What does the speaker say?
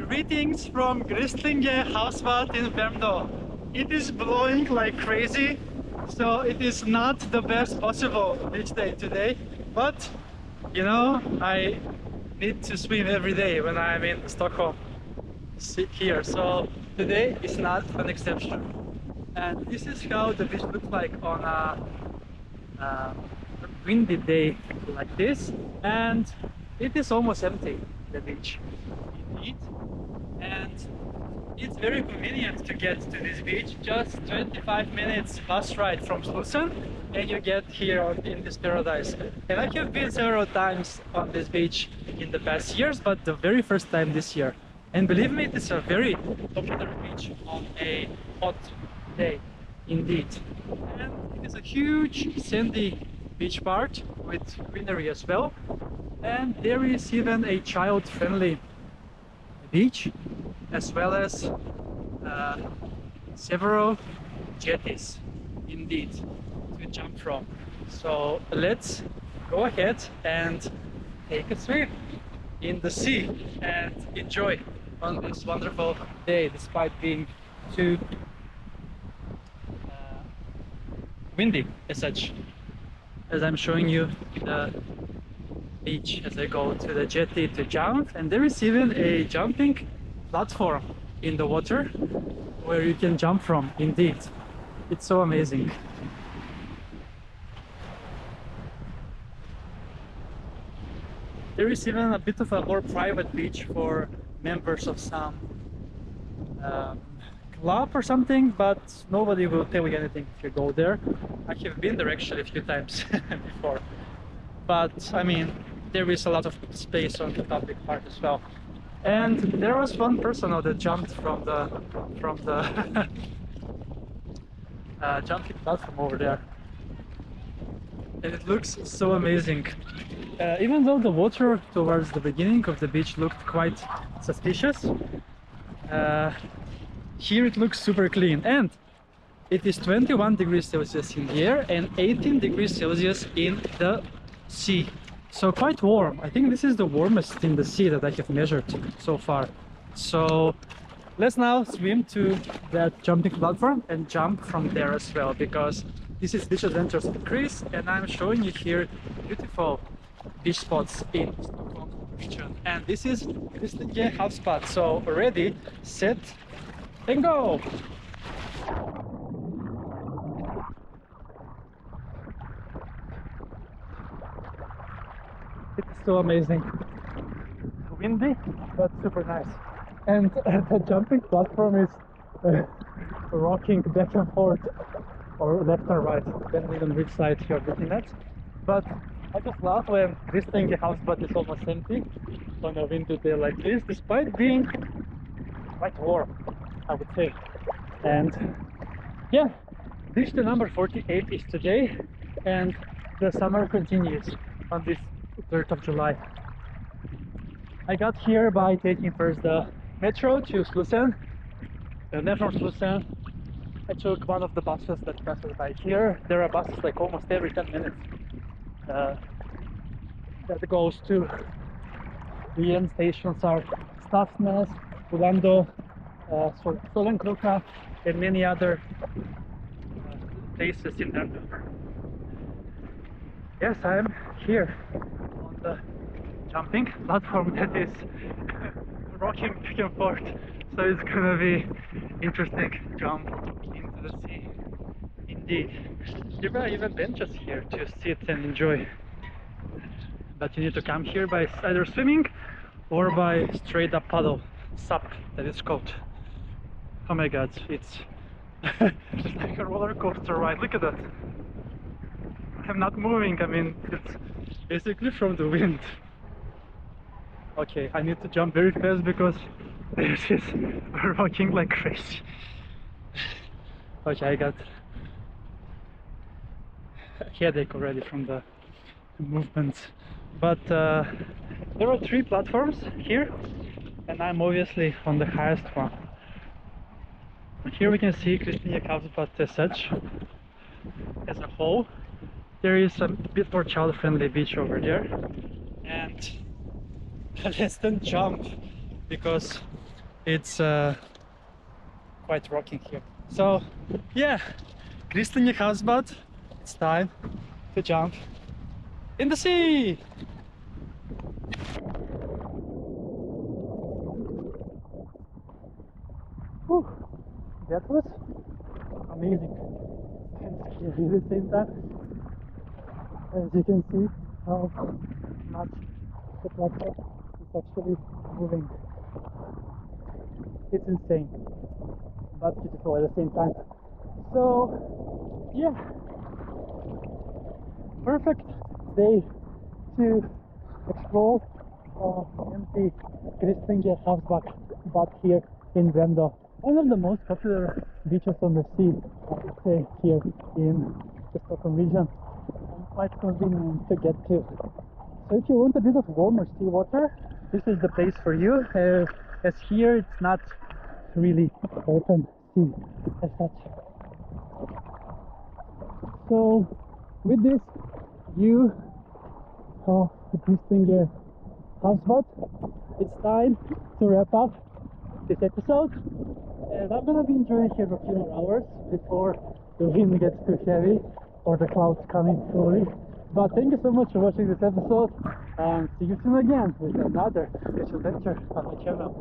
Greetings from Grisslinge Havsbad in Värmdö. It is blowing like crazy, so it is not the best possible beach day today, but you know, I need to swim every day when I'm in Stockholm here, so today is not an exception. And this is how the beach looks like on a windy day like this, and it is almost empty, the beach, indeed. And it's very convenient to get to this beach, just 25 minutes bus ride from Slussen and you get here in this paradise. And I have been several times on this beach in the past years, but the very first time this year. And believe me, it is a very popular beach on a hot day, indeed. And it is a huge sandy beach part with greenery as well. And there is even a child-friendly beach, as well as several jetties, indeed, to jump from. So let's go ahead and take a swim in the sea and enjoy on this wonderful day, despite being too windy as such. As I'm showing you the beach as I go to the jetty to jump, and there is even a jumping platform in the water where you can jump from, indeed. It's so amazing. There is even a bit of a more private beach for members of some club or something, but nobody will tell you anything if you go there. I have been there actually a few times before, but I mean, there is a lot of space on the public part as well. And there was one person that jumped from the jumping platform over there, and it looks so amazing. Even though the water towards the beginning of the beach looked quite suspicious, here it looks super clean, and it is 21 degrees Celsius in the air and 18 degrees Celsius in the sea. So quite warm. I think this is the warmest in the sea that I have measured so far. So let's now swim to that jumping platform and jump from there as well, because this is Beach Adventures with Kris, and I'm showing you here beautiful beach spots in Stockholm region. And this is Grisslinge Havsbad. So ready, set, and go! It's so amazing. Windy, but super nice. And the jumping platform is rocking back and forth, or left and right, depending on which side you're looking at. But I just love when Grisslinge Havsbad is almost empty on a windy day like this, despite being quite warm, I would say. And yeah, beach day number 48 is today, and the summer continues on this 3rd of July. I got here by taking first the metro to Slussen, and then from Slussen I took one of the buses that passes by here. There are buses like almost every 10 minutes that goes to the end stations are Stockholm, Värmdö, Sollenkroka, and many other places in Värmdö. Yes, I am here on the jumping platform that is rocking back and forth, so it's gonna be interesting jump into the sea, indeed. There are even benches here to sit and enjoy, but you need to come here by either swimming or by straight up paddle, SUP that is called. Oh my god, it's it's like a roller coaster ride. Look at that. I'm not moving, I mean, it's basically from the wind. Okay, I need to jump very fast because this is rocking like crazy. Okay, I got a headache already from the movements. But there are 3 platforms here, and I'm obviously on the highest one. Here we can see Grisslinge Havsbad as such, as a whole. There is a bit more child-friendly beach over there, and let's then jump, because it's quite rocking here. So yeah, Grisslinge Havsbad, it's time to jump in the sea. Whew, that was amazing and scary at the same time. As you can see how much the platform is actually moving. It's insane, but beautiful at the same time. So yeah, perfect day to explore empty Grisslinge Havsbad here in Värmdö. One of the most popular beaches on the sea, I would say, here in the Stockholm region, and quite convenient to get to. So if you want a bit of warmer seawater, this is the place for you, as here it's not really open sea as such. So with this view of the Grisslinge Havsbad, it's time to wrap up this episode, and I'm gonna be enjoying here for a few more hours before the wind gets too heavy or the clouds come in slowly. But thank you so much for watching this episode, and see you soon again with another beach adventure on my channel.